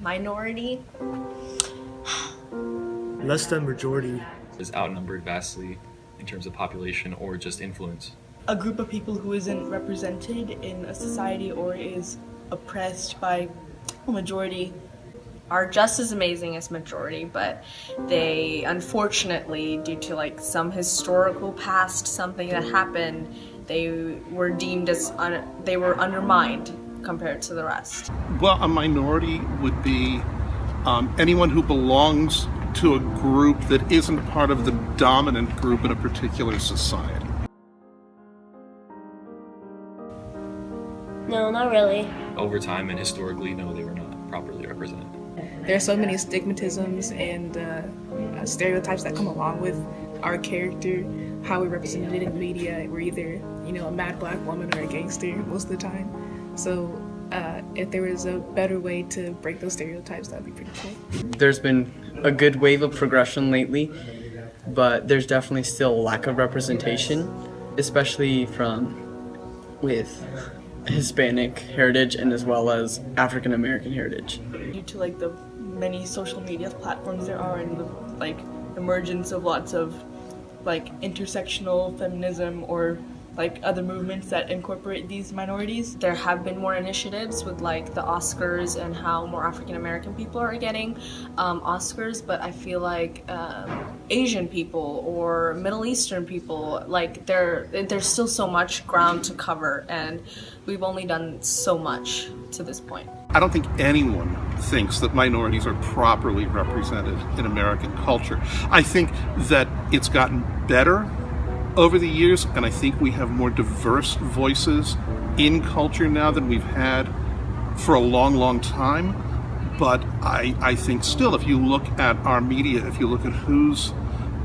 minority. Less than majority. Is outnumbered vastly in terms of population or just influence. A group of people who isn't represented in a society or is oppressed by a majority. Are just as amazing as majority, but they unfortunately, due to some historical past, something that happened, they were deemed as they were undermined compared to the rest. Well, a minority would be anyone who belongs to a group that isn't part of the dominant group in a particular society. No, not really. Over time and historically, no, they were not properly represented. There are so many stigmatisms and stereotypes that come along with our character, how we're represented in media. We're either, a mad black woman or a gangster most of the time. So if there was a better way to break those stereotypes, that would be pretty cool. There's been a good wave of progression lately, but there's definitely still a lack of representation, especially with Hispanic heritage and as well as African American heritage. Due to the many social media platforms there are and the emergence of lots of intersectional feminism or other movements that incorporate these minorities. There have been more initiatives with the Oscars and how more African American people are getting Oscars, but I feel Asian people or Middle Eastern people, there's still so much ground to cover, and we've only done so much to this point. I don't think anyone thinks that minorities are properly represented in American culture. I think that it's gotten better over the years, and I think we have more diverse voices in culture now than we've had for a long, long time. But I think still, if you look at our media, if you look at who's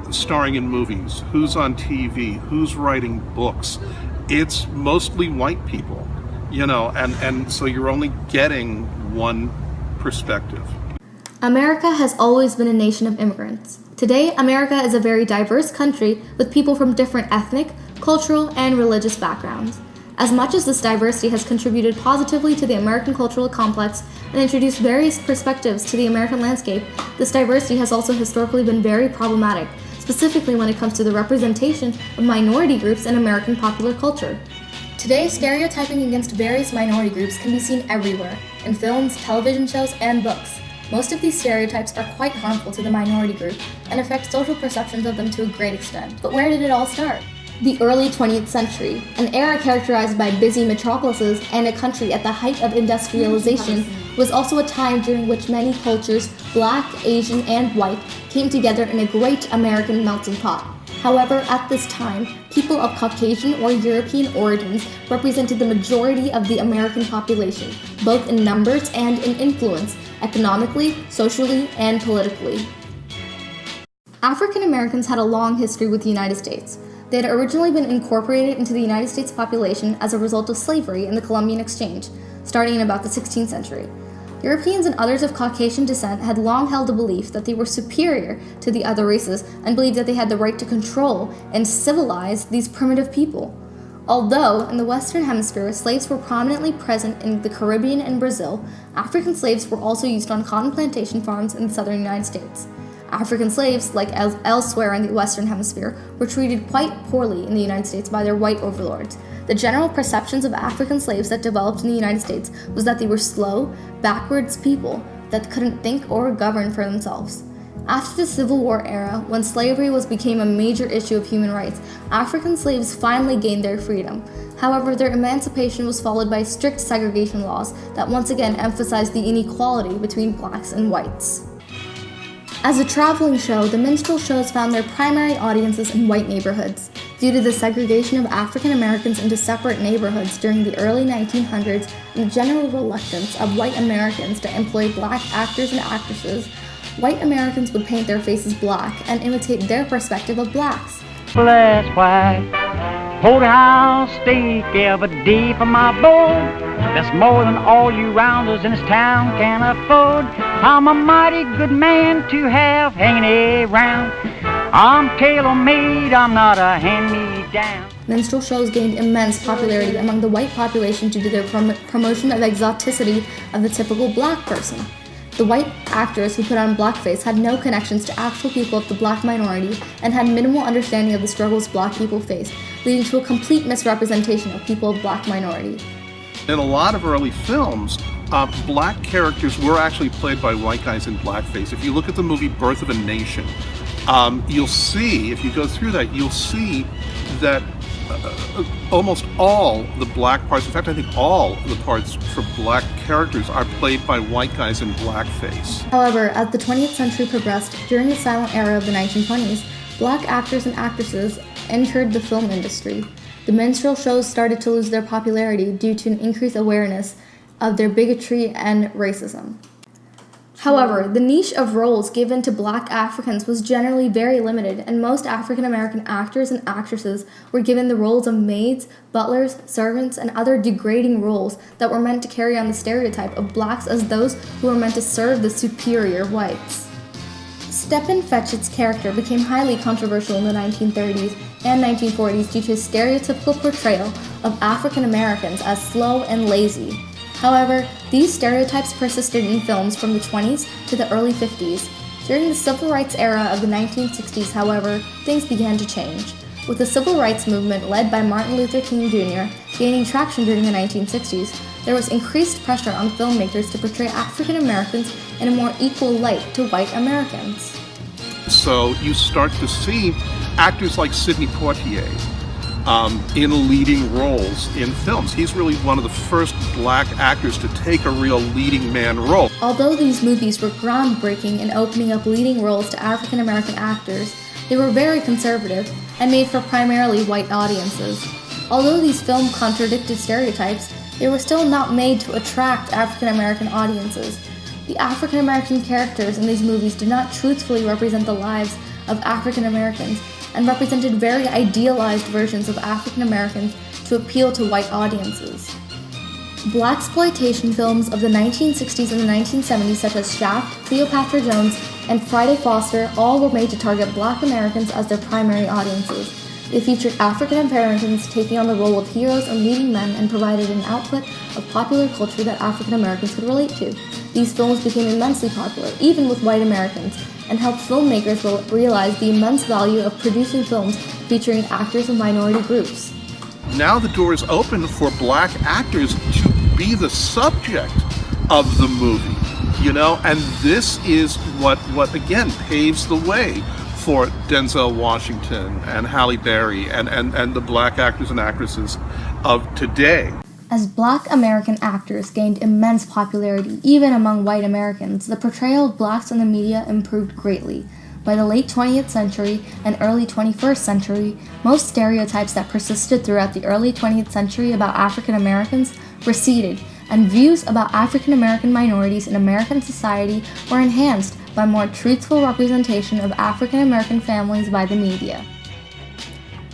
starring in movies, who's on TV, who's writing books, it's mostly white people, and so you're only getting one perspective. America has always been a nation of immigrants. Today, America is a very diverse country with people from different ethnic, cultural, and religious backgrounds. As much as this diversity has contributed positively to the American cultural complex and introduced various perspectives to the American landscape, this diversity has also historically been very problematic, specifically when it comes to the representation of minority groups in American popular culture. Today, stereotyping against various minority groups can be seen everywhere, in films, television shows, and books. Most of these stereotypes are quite harmful to the minority group and affect social perceptions of them to a great extent. But where did it all start? The early 20th century, an era characterized by busy metropolises and a country at the height of industrialization, was also a time during which many cultures, Black, Asian, and white, came together in a great American melting pot. However, at this time, people of Caucasian or European origins represented the majority of the American population, both in numbers and in influence, economically, socially, and politically. African Americans had a long history with the United States. They had originally been incorporated into the United States population as a result of slavery in the Columbian Exchange, starting in about the 16th century. Europeans and others of Caucasian descent had long held the belief that they were superior to the other races and believed that they had the right to control and civilize these primitive people. Although in the Western Hemisphere, slaves were prominently present in the Caribbean and Brazil, African slaves were also used on cotton plantation farms in the southern United States. African slaves, like elsewhere in the Western Hemisphere, were treated quite poorly in the United States by their white overlords. The general perceptions of African slaves that developed in the United States was that they were slow, backwards people that couldn't think or govern for themselves. After the Civil War era, when slavery became a major issue of human rights, African slaves finally gained their freedom. However, their emancipation was followed by strict segregation laws that once again emphasized the inequality between blacks and whites. As a traveling show, the minstrel shows found their primary audiences in white neighborhoods. Due to the segregation of African Americans into separate neighborhoods during the early 1900s and the general reluctance of white Americans to employ black actors and actresses, white Americans would paint their faces black and imitate their perspective of blacks. Last white porterhouse steak every day for my board. That's more than all you rounders in this town can afford. I'm a mighty good man to have hanging around. I'm tailor-made, I'm not a hand-me-down. Minstrel shows gained immense popularity among the white population due to their promotion of exoticity of the typical black person. The white actors who put on blackface had no connections to actual people of the black minority and had minimal understanding of the struggles black people faced, leading to a complete misrepresentation of people of black minority. In a lot of early films, black characters were actually played by white guys in blackface. If you look at the movie Birth of a Nation, you'll see, if you go through that, you'll see that almost all the black parts, in fact, I think all the parts for black characters are played by white guys in blackface. However, as the 20th century progressed, during the silent era of the 1920s, black actors and actresses entered the film industry. The minstrel shows started to lose their popularity due to an increased awareness of their bigotry and racism. However, the niche of roles given to black Africans was generally very limited, and most African American actors and actresses were given the roles of maids, butlers, servants, and other degrading roles that were meant to carry on the stereotype of blacks as those who were meant to serve the superior whites. Stepin Fetchit's character became highly controversial in the 1930s and 1940s due to his stereotypical portrayal of African Americans as slow and lazy. However, these stereotypes persisted in films from the 20s to the early 50s. During the civil rights era of the 1960s, however, things began to change. With the civil rights movement led by Martin Luther King Jr. gaining traction during the 1960s, there was increased pressure on filmmakers to portray African Americans in a more equal light to white Americans. So you start to see actors like Sidney Poitier in leading roles in films. He's really one of the first black actors to take a real leading man role. Although these movies were groundbreaking in opening up leading roles to African American actors, they were very conservative and made for primarily white audiences. Although these films contradicted stereotypes, they were still not made to attract African American audiences. The African American characters in these movies did not truthfully represent the lives of African Americans and represented very idealized versions of African Americans to appeal to white audiences. Blaxploitation films of the 1960s and the 1970s such as Shaft, Cleopatra Jones, and Friday Foster all were made to target black Americans as their primary audiences. They featured African Americans taking on the role of heroes and leading men and provided an output of popular culture that African Americans could relate to. These films became immensely popular, even with white Americans, and helped filmmakers realize the immense value of producing films featuring actors of minority groups. Now the door is open for black actors to be the subject of the movie, and this is what again paves the way for Denzel Washington and Halle Berry and the black actors and actresses of today. As black American actors gained immense popularity, even among white Americans, the portrayal of blacks in the media improved greatly. By the late 20th century and early 21st century, most stereotypes that persisted throughout the early 20th century about African Americans receded, and views about African American minorities in American society were enhanced by more truthful representation of African American families by the media.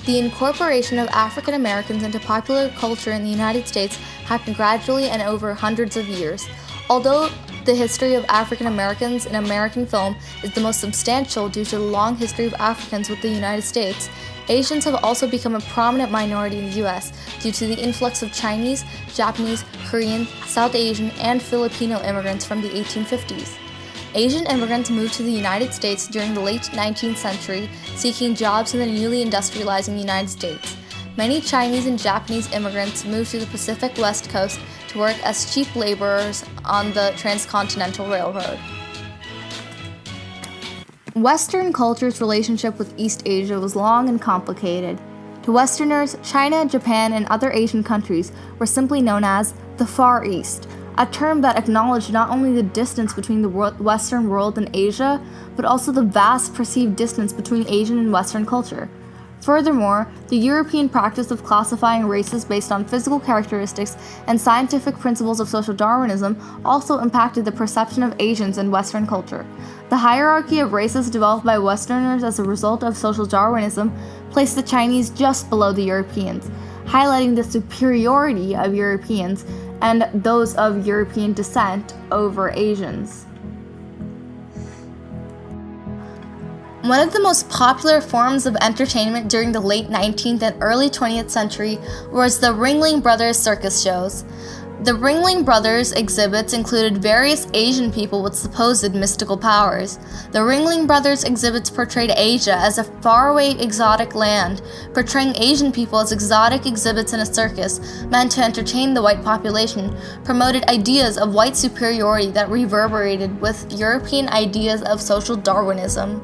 The incorporation of African Americans into popular culture in the United States happened gradually and over hundreds of years. Although the history of African Americans in American film is the most substantial due to the long history of Africans with the United States, Asians have also become a prominent minority in the U.S. due to the influx of Chinese, Japanese, Korean, South Asian, and Filipino immigrants from the 1850s. Asian immigrants moved to the United States during the late 19th century, seeking jobs in the newly industrializing United States. Many Chinese and Japanese immigrants moved to the Pacific West Coast to work as cheap laborers on the Transcontinental Railroad. Western culture's relationship with East Asia was long and complicated. To Westerners, China, Japan, and other Asian countries were simply known as the Far East, a term that acknowledged not only the distance between the Western world and Asia, but also the vast perceived distance between Asian and Western culture. Furthermore, the European practice of classifying races based on physical characteristics and scientific principles of social Darwinism also impacted the perception of Asians in Western culture. The hierarchy of races developed by Westerners as a result of social Darwinism placed the Chinese just below the Europeans, highlighting the superiority of Europeans and those of European descent over Asians. One of the most popular forms of entertainment during the late 19th and early 20th century was the Ringling Brothers circus shows. The Ringling Brothers exhibits included various Asian people with supposed mystical powers. The Ringling Brothers exhibits portrayed Asia as a faraway exotic land, portraying Asian people as exotic exhibits in a circus meant to entertain the white population, promoted ideas of white superiority that reverberated with European ideas of social Darwinism.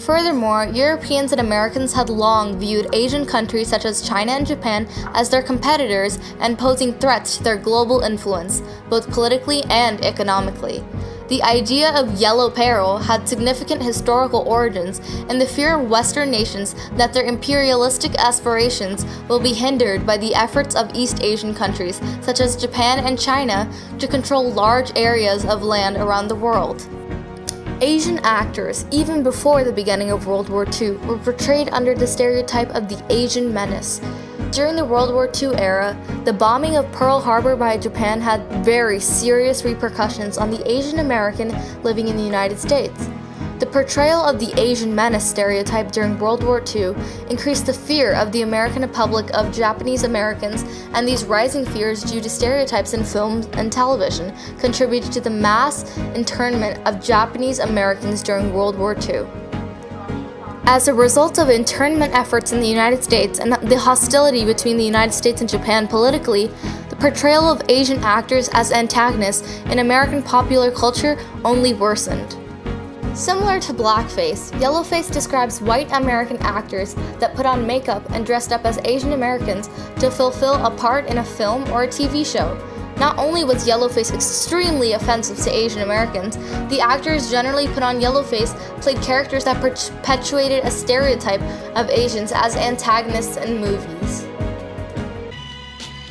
Furthermore, Europeans and Americans had long viewed Asian countries such as China and Japan as their competitors and posing threats to their global influence, both politically and economically. The idea of yellow peril had significant historical origins in the fear of Western nations that their imperialistic aspirations will be hindered by the efforts of East Asian countries such as Japan and China to control large areas of land around the world. Asian actors, even before the beginning of World War II, were portrayed under the stereotype of the Asian menace. During the World War II era, the bombing of Pearl Harbor by Japan had very serious repercussions on the Asian American living in the United States. The portrayal of the Asian menace stereotype during World War II increased the fear of the American public of Japanese Americans, and these rising fears due to stereotypes in film and television contributed to the mass internment of Japanese Americans during World War II. As a result of internment efforts in the United States and the hostility between the United States and Japan politically, the portrayal of Asian actors as antagonists in American popular culture only worsened. Similar to blackface, yellowface describes white American actors that put on makeup and dressed up as Asian Americans to fulfill a part in a film or a TV show. Not only was yellowface extremely offensive to Asian Americans, the actors generally put on yellowface played characters that perpetuated a stereotype of Asians as antagonists in movies.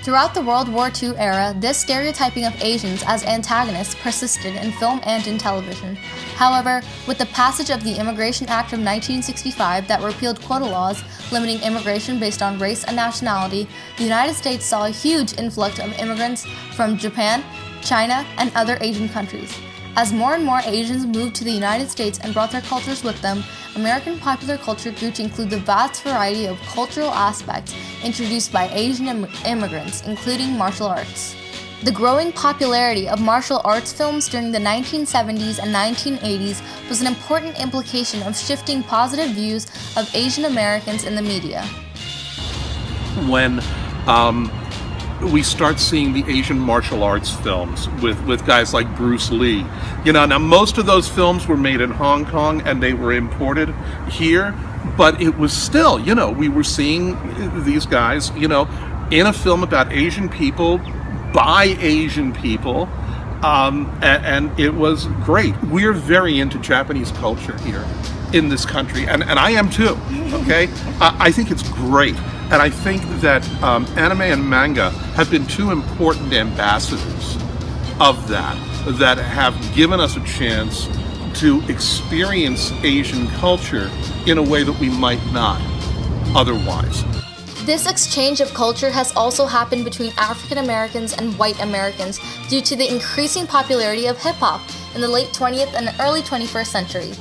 Throughout the World War II era, this stereotyping of Asians as antagonists persisted in film and in television. However, with the passage of the Immigration Act of 1965 that repealed quota laws limiting immigration based on race and nationality, the United States saw a huge influx of immigrants from Japan, China, and other Asian countries. As more and more Asians moved to the United States and brought their cultures with them, American popular culture grew to include the vast variety of cultural aspects introduced by Asian immigrants, including martial arts. The growing popularity of martial arts films during the 1970s and 1980s was an important implication of shifting positive views of Asian Americans in the media. When we start seeing the Asian martial arts films with guys like Bruce Lee. Now most of those films were made in Hong Kong and they were imported here, but it was still, we were seeing these guys, in a film about Asian people, by Asian people, and it was great. We're very into Japanese culture here in this country, and I am too, okay? I think it's great. And I think that anime and manga have been two important ambassadors of that have given us a chance to experience Asian culture in a way that we might not otherwise. This exchange of culture has also happened between African Americans and white Americans due to the increasing popularity of hip-hop in the late 20th and early 21st century.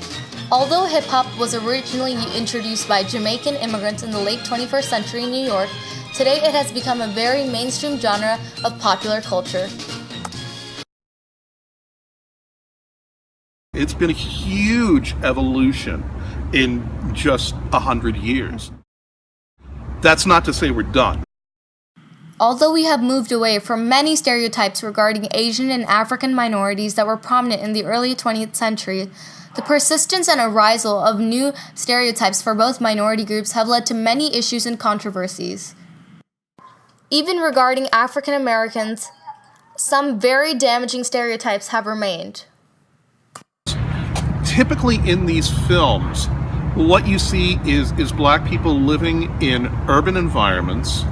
Although hip-hop was originally introduced by Jamaican immigrants in the late 21st century in New York, today it has become a very mainstream genre of popular culture. It's been a huge evolution in just 100 years. That's not to say we're done. Although we have moved away from many stereotypes regarding Asian and African minorities that were prominent in the early 20th century, the persistence and arisal of new stereotypes for both minority groups have led to many issues and controversies. Even regarding African Americans, some very damaging stereotypes have remained. Typically in these films, what you see is black people living in urban environments.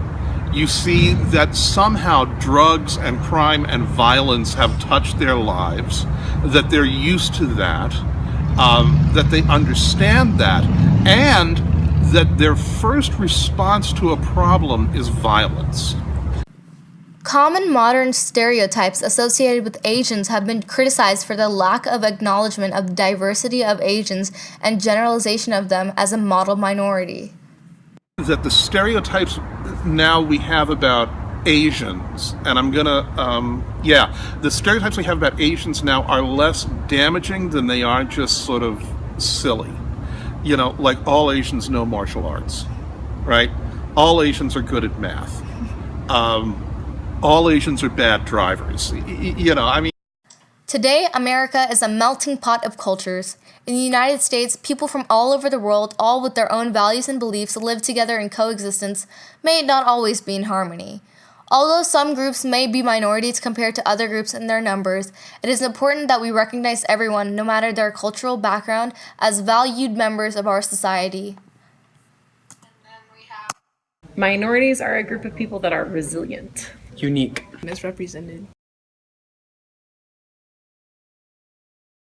You see that somehow drugs and crime and violence have touched their lives, that they're used to that, that they understand that, and that their first response to a problem is violence. Common modern stereotypes associated with Asians have been criticized for the lack of acknowledgement of the diversity of Asians and generalization of them as a model minority. That the stereotypes now we have about Asians, and I'm gonna, the stereotypes we have about Asians now are less damaging than they are just sort of silly. You know, like all Asians know martial arts, right? All Asians are good at math. All Asians are bad drivers. You know, I mean. Today, America is a melting pot of cultures. In the United States, people from all over the world, all with their own values and beliefs, live together in coexistence, may not always be in harmony. Although some groups may be minorities compared to other groups in their numbers, it is important that we recognize everyone, no matter their cultural background, as valued members of our society. Minorities are a group of people that are resilient. Unique. Misrepresented.